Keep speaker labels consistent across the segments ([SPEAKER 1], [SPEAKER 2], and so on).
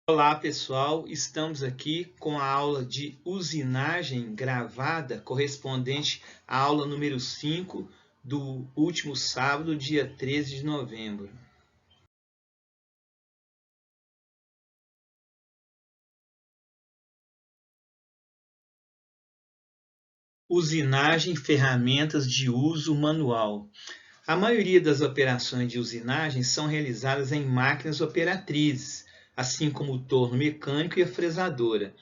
[SPEAKER 1] Olá pessoal, estamos aqui com a aula de usinagem gravada correspondente à aula número 5 do último sábado, dia 13 de novembro. Usinagem, ferramentas de uso manual. A maioria das operações de usinagem são realizadas em máquinas operatrizes, assim como o torno mecânico e a fresadora.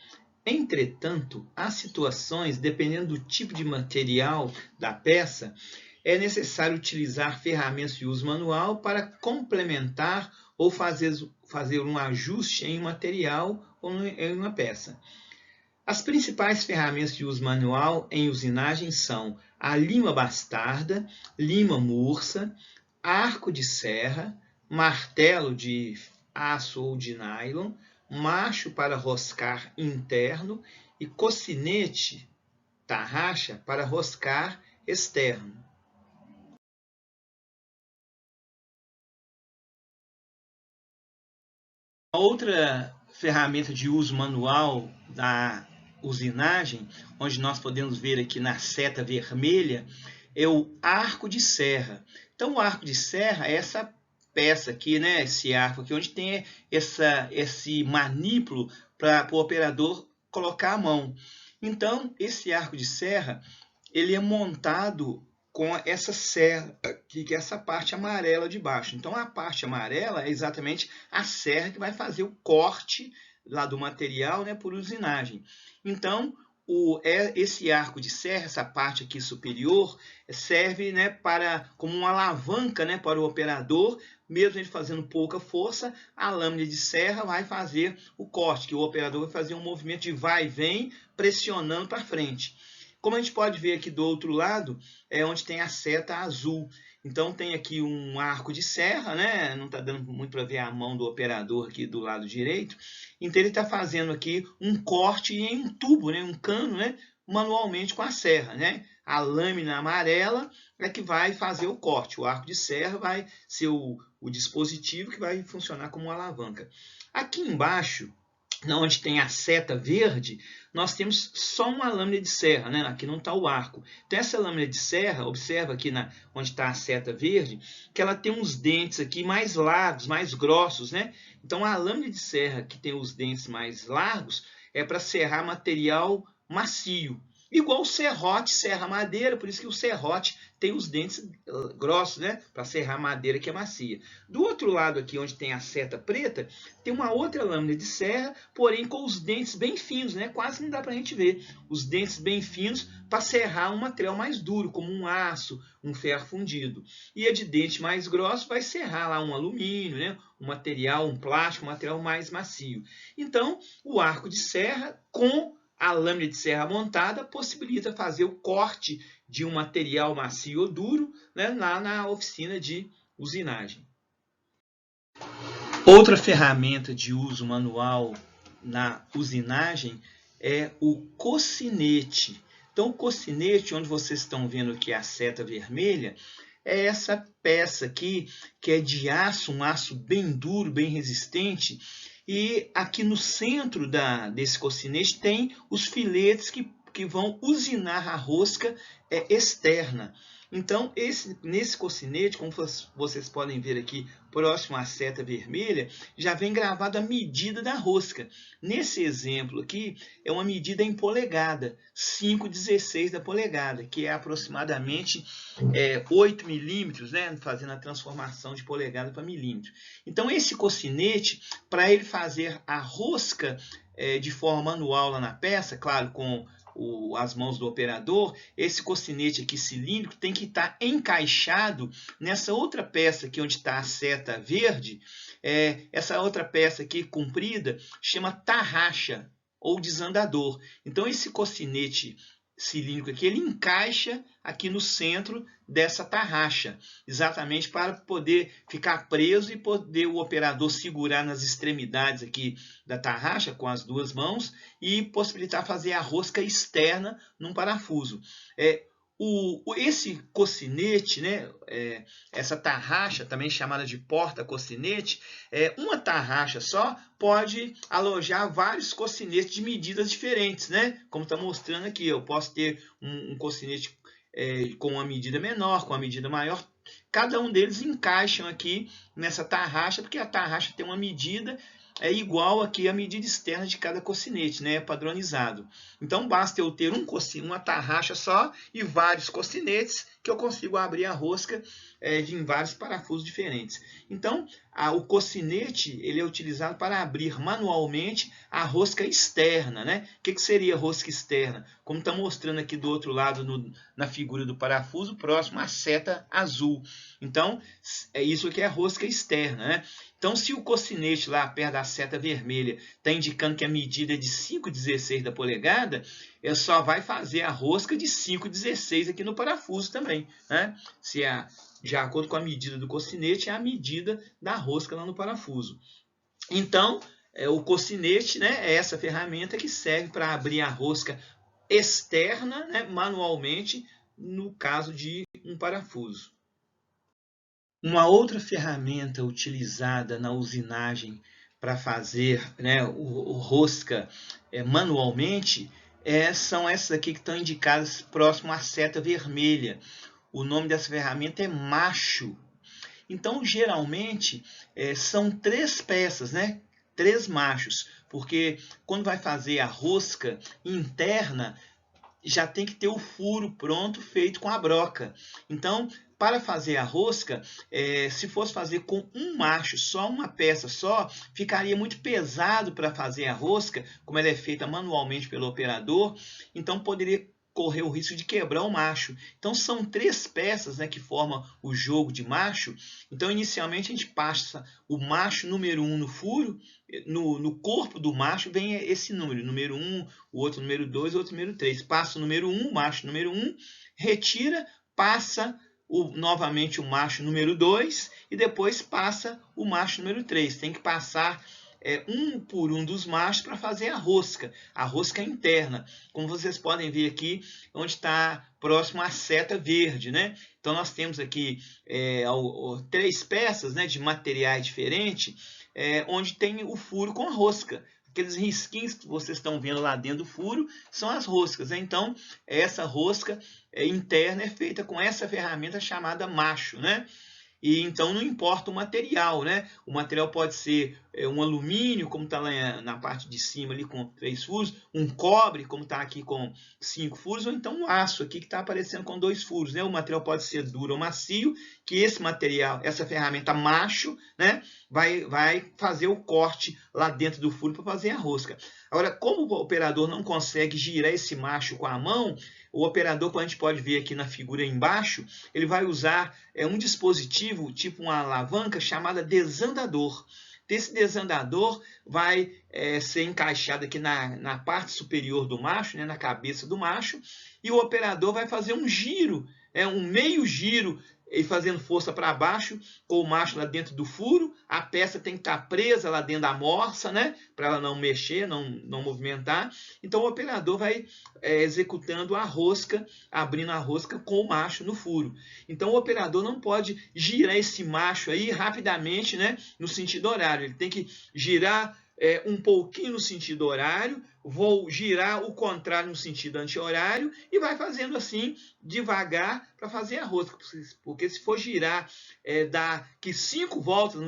[SPEAKER 1] Entretanto, há situações, dependendo do tipo de material da peça, é necessário utilizar ferramentas de uso manual para complementar ou fazer um ajuste em um material ou em uma peça. As principais ferramentas de uso manual em usinagem são a lima bastarda, lima mursa, arco de serra, martelo de aço ou de nylon, macho para roscar interno e cocinete, tarraxa para roscar externo. Outra ferramenta de uso manual da usinagem, onde nós podemos ver aqui na seta vermelha, é o arco de serra. Então, o arco de serra é essa peça aqui, né? Esse arco aqui, onde tem esse manípulo para o operador colocar a mão. Então, esse arco de serra, ele é montado com essa serra aqui, que é essa parte amarela de baixo. Então, a parte amarela é exatamente a serra que vai fazer o corte lá do material, né, por usinagem. Então, esse arco de serra, essa parte aqui superior, serve, né, como uma alavanca, né, para o operador, mesmo ele fazendo pouca força, a lâmina de serra vai fazer o corte, que o operador vai fazer um movimento de vai e vem, pressionando para frente. Como a gente pode ver aqui do outro lado, é onde tem a seta azul. Então tem aqui um arco de serra, né? Não está dando muito para ver a mão do operador aqui do lado direito. Então ele está fazendo aqui um corte em um tubo, né? Um cano, né? Manualmente com a serra, né? A lâmina amarela é que vai fazer o corte. O arco de serra vai ser o dispositivo que vai funcionar como uma alavanca. Aqui embaixo, onde tem a seta verde, nós temos só uma lâmina de serra, né? Aqui não está o arco. Então essa lâmina de serra, observa aqui onde está a seta verde, que ela tem uns dentes aqui mais largos, mais grossos, né? Então a lâmina de serra que tem os dentes mais largos é para serrar material macio. Igual o serrote serra madeira, por isso que o serrote tem os dentes grossos, né? Para serrar madeira que é macia. Do outro lado aqui, onde tem a seta preta, tem uma outra lâmina de serra, porém com os dentes bem finos, né? Quase não dá para a gente ver. Os dentes bem finos para serrar um material mais duro, como um aço, um ferro fundido. E a de dente mais grosso vai serrar lá um alumínio, né? Um material, um plástico, um material mais macio. Então, o arco de serra com a lâmina de serra montada possibilita fazer o corte de um material macio ou duro, né, lá na oficina de usinagem. Outra ferramenta de uso manual na usinagem é o cocinete. Então, o cocinete, onde vocês estão vendo aqui a seta vermelha, é essa peça aqui, que é de aço, um aço bem duro, bem resistente. E aqui no centro desse cocinete tem os filetes que vão usinar a rosca externa. Então, nesse cocinete, como vocês podem ver aqui, próximo à seta vermelha, já vem gravado a medida da rosca. Nesse exemplo aqui, é uma medida em polegada, 5/16 da polegada, que é aproximadamente 8 milímetros, né, fazendo a transformação de polegada para milímetro. Então, esse cocinete, para ele fazer a rosca de forma manual lá na peça, claro, com as mãos do operador, esse cocinete aqui cilíndrico tem que estar encaixado nessa outra peça aqui onde está a seta verde. Essa outra peça aqui comprida chama tarraxa ou desandador. Então esse cocinete cilíndrico aqui, ele encaixa aqui no centro dessa tarraxa, exatamente para poder ficar preso e poder o operador segurar nas extremidades aqui da tarraxa com as duas mãos e possibilitar fazer a rosca externa num parafuso. Esse cocinete, né, essa tarraxa, também chamada de porta-cocinete, uma tarraxa só pode alojar vários cocinetes de medidas diferentes, né? Como está mostrando aqui, eu posso ter um cocinete com uma medida menor, com uma medida maior. Cada um deles encaixam aqui nessa tarraxa, porque a tarraxa tem uma medida igual aqui à medida externa de cada cocinete, né? É padronizado. Então basta eu ter uma tarraxa só e vários cocinetes que eu consigo abrir a rosca em vários parafusos diferentes. Então o cocinete ele é utilizado para abrir manualmente a rosca externa, né? O que seria rosca externa? Como está mostrando aqui do outro lado na figura do parafuso, próximo à seta azul. Então é isso que é a rosca externa, né? Então, se o cocinete lá perto da seta vermelha está indicando que a medida é de 5/16 da polegada, ele só vai fazer a rosca de 5/16 aqui no parafuso também, né? De acordo com a medida do cocinete, é a medida da rosca lá no parafuso. Então, o cocinete, né, é essa ferramenta que serve para abrir a rosca externa, né, manualmente, no caso de um parafuso. Uma outra ferramenta utilizada na usinagem para fazer, né, o rosca manualmente são essas aqui que estão indicadas próximo à seta vermelha. O nome dessa ferramenta é macho. Então, geralmente, são 3 peças, né? 3 machos, porque quando vai fazer a rosca interna, já tem que ter o furo pronto, feito com a broca. Então, para fazer a rosca, se fosse fazer com um macho, só uma peça só, ficaria muito pesado para fazer a rosca, como ela é feita manualmente pelo operador, então poderia correr o risco de quebrar o macho. Então são 3 peças, né, que formam o jogo de macho. Então inicialmente a gente passa o macho número 1 no furo, no corpo do macho vem esse número 1, o outro número 2, o outro número 3. Passa o número 1, o macho número 1, retira, passa novamente o macho número 2 e depois passa o macho número 3. Tem que passar um por um dos machos para fazer a rosca interna, como vocês podem ver aqui, onde está próximo à seta verde, né? Então nós temos aqui 3 peças, né, de materiais diferentes, onde tem o furo com a rosca. Aqueles risquinhos que vocês estão vendo lá dentro do furo são as roscas. Então essa rosca interna é feita com essa ferramenta chamada macho, né? E então não importa o material, né? O material pode ser um alumínio, como está lá na parte de cima ali com 3 furos, um cobre, como está aqui com 5 furos, ou então um aço aqui que está aparecendo com 2 furos, né? O material pode ser duro ou macio, que esse material, essa ferramenta macho, né, vai fazer o corte lá dentro do furo para fazer a rosca. Agora, como o operador não consegue girar esse macho com a mão, o operador, como a gente pode ver aqui na figura embaixo, ele vai usar um dispositivo, tipo uma alavanca, chamada desandador. Esse desandador vai ser encaixado aqui na parte superior do macho, né, na cabeça do macho, e o operador vai fazer um giro, um meio giro, e fazendo força para baixo, com o macho lá dentro do furo. A peça tem que estar presa lá dentro da morsa, né, para ela não mexer, não movimentar. Então o operador vai executando a rosca, abrindo a rosca com o macho no furo. Então o operador não pode girar esse macho aí rapidamente, né, no sentido horário. Ele tem que girar um pouquinho no sentido horário, vou girar o contrário no sentido anti-horário e vai fazendo assim devagar para fazer a rosca, porque se for girar dá que 5 voltas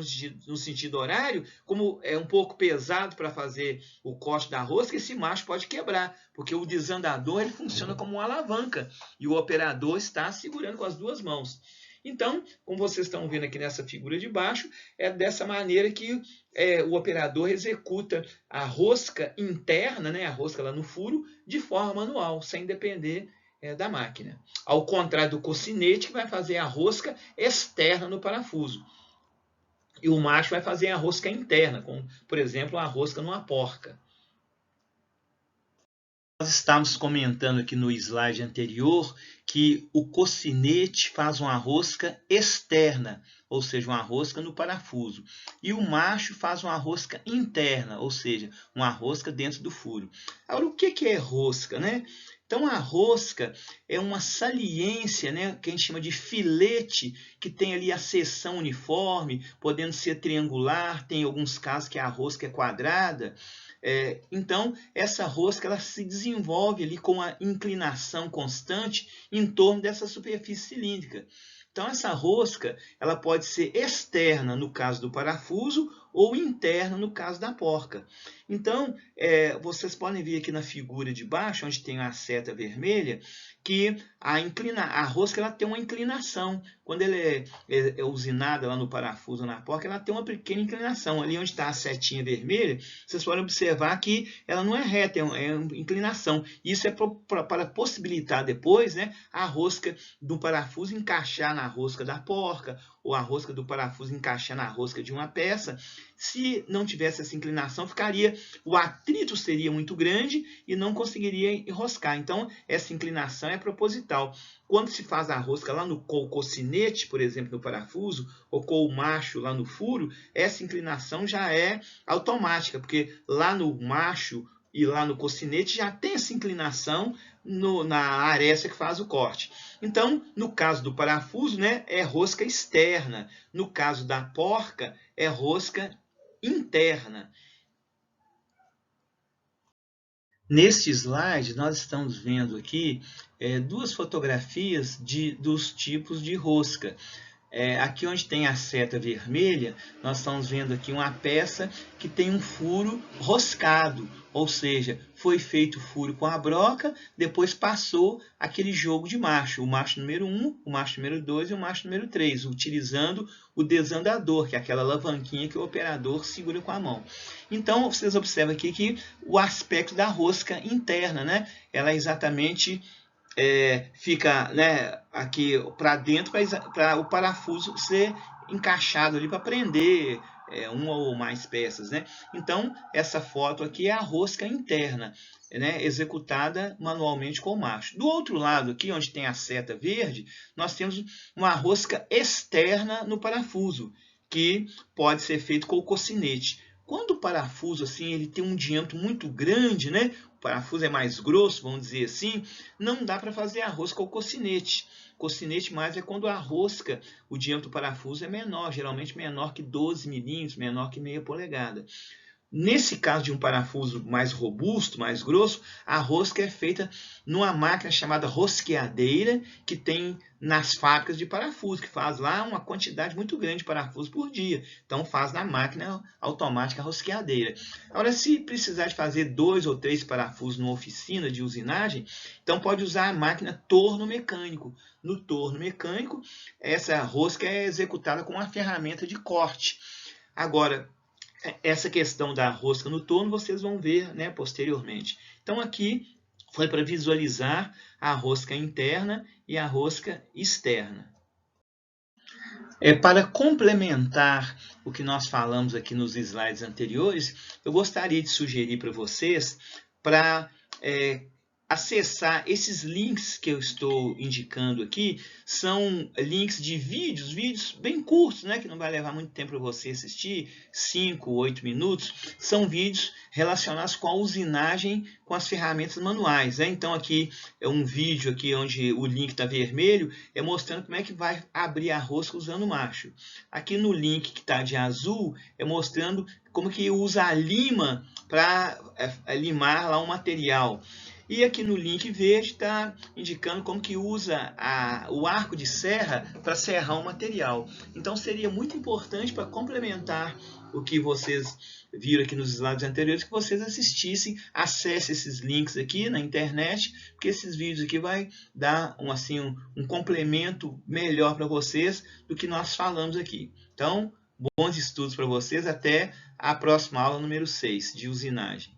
[SPEAKER 1] no sentido horário, como é um pouco pesado para fazer o corte da rosca, esse macho pode quebrar, porque o desandador ele funciona como uma alavanca e o operador está segurando com as 2 mãos. Então, como vocês estão vendo aqui nessa figura de baixo, é dessa maneira que o operador executa a rosca interna, né, a rosca lá no furo, de forma manual, sem depender da máquina. Ao contrário do cocinete, que vai fazer a rosca externa no parafuso. E o macho vai fazer a rosca interna, como, por exemplo, a rosca numa porca. Nós estávamos comentando aqui no slide anterior que o cocinete faz uma rosca externa, ou seja, uma rosca no parafuso. E o macho faz uma rosca interna, ou seja, uma rosca dentro do furo. Agora, o que é rosca, né? Então, a rosca é uma saliência, né, que a gente chama de filete, que tem ali a seção uniforme, podendo ser triangular, tem alguns casos que a rosca é quadrada. Então, essa rosca ela se desenvolve ali com a inclinação constante em torno dessa superfície cilíndrica. Então, essa rosca ela pode ser externa, no caso do parafuso, ou interna, no caso da porca. Então, vocês podem ver aqui na figura de baixo, onde tem a seta vermelha, que a rosca ela tem uma inclinação. Quando ela é usinada lá no parafuso ou na porca, ela tem uma pequena inclinação. Ali onde está a setinha vermelha, vocês podem observar que ela não é reta, é uma inclinação. Isso é para possibilitar depois, né, a rosca do parafuso encaixar na rosca da porca, ou a rosca do parafuso encaixar na rosca de uma peça. Se não tivesse essa inclinação, o atrito seria muito grande e não conseguiria enroscar. Então, essa inclinação é proposital. Quando se faz a rosca lá no cocinete, por exemplo, no parafuso, ou com o macho lá no furo, essa inclinação já é automática, porque lá no macho e lá no cocinete já tem essa inclinação na aresta que faz o corte. Então, no caso do parafuso, né, é rosca externa. No caso da porca, é rosca interna. Neste slide, nós estamos vendo aqui duas fotografias dos tipos de rosca. Aqui onde tem a seta vermelha, nós estamos vendo aqui uma peça que tem um furo roscado, ou seja, foi feito o furo com a broca, depois passou aquele jogo de macho, o macho número 1, o macho número 2 e o macho número 3, utilizando o desandador, que é aquela alavanquinha que o operador segura com a mão. Então, vocês observam aqui que o aspecto da rosca interna, né? Ela é exatamente... fica, né, aqui para dentro para o parafuso ser encaixado ali para prender uma ou mais peças, né? Então, essa foto aqui é a rosca interna, né, executada manualmente com o macho. Do outro lado aqui, onde tem a seta verde, nós temos uma rosca externa no parafuso, que pode ser feito com o cocinete. Quando o parafuso assim, ele tem um diâmetro muito grande, né? O parafuso é mais grosso, vamos dizer assim, não dá para fazer a rosca ao cocinete. Cocinete mais é quando a rosca, o diâmetro do parafuso é menor, geralmente menor que 12 milímetros, menor que meia polegada. Nesse caso de um parafuso mais robusto, mais grosso, a rosca é feita numa máquina chamada rosqueadeira, que tem nas fábricas de parafuso, que faz lá uma quantidade muito grande de parafusos por dia. Então faz na máquina automática rosqueadeira. Agora, se precisar de fazer 2 ou 3 parafusos numa oficina de usinagem, então pode usar a máquina torno mecânico. No torno mecânico, essa rosca é executada com uma ferramenta de corte. Agora, essa questão da rosca no torno vocês vão ver, né, posteriormente. Então aqui foi para visualizar a rosca interna e a rosca externa. Para complementar o que nós falamos aqui nos slides anteriores, eu gostaria de sugerir para vocês para acessar esses links que eu estou indicando aqui. São links de vídeos bem curtos, né, que não vai levar muito tempo para você assistir, 5, 8 minutos. São vídeos relacionados com a usinagem com as ferramentas manuais, né? Então aqui é um vídeo aqui onde o link está vermelho, mostrando como é que vai abrir a rosca usando o macho. Aqui no link que está de azul, mostrando como que usa a lima para limar lá um material. E aqui no link verde está indicando como que usa o arco de serra para serrar um material. Então seria muito importante para complementar o que vocês viram aqui nos slides anteriores, que vocês assistissem, acessem esses links aqui na internet, porque esses vídeos aqui vai dar um complemento melhor para vocês do que nós falamos aqui. Então, bons estudos para vocês, até a próxima aula número 6 de usinagem.